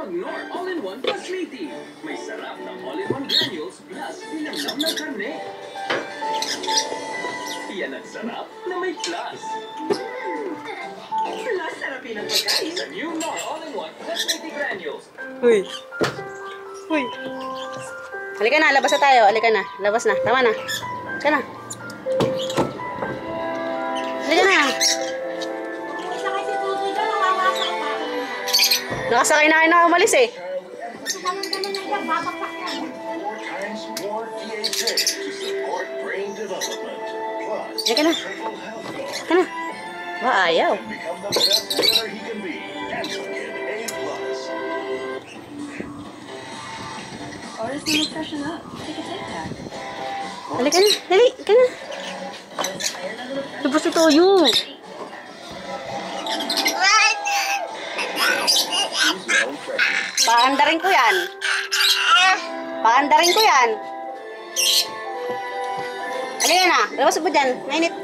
mag-Nor All-in-One Plus Meaty. May sarap ng All-in-One Granules plus linamnam ng karne. Yan ang sarap na may plus. Plus, sarapin ang pagkain. Sa new Nor All-in-One Plus Meaty Granules. Uy. Uy. Halika na, labas na tayo. Halika na, labas na. Tama na. Halika na. Halika na. Nakasakay na kayo na umalis eh. Halika na. Halika na. Ba, ayaw. Halika na. Dali. Halika na. Labas ito yung. Paandarin ko yan. Paandarin ko yan. Halika na. Labas mo dyan. Mainit.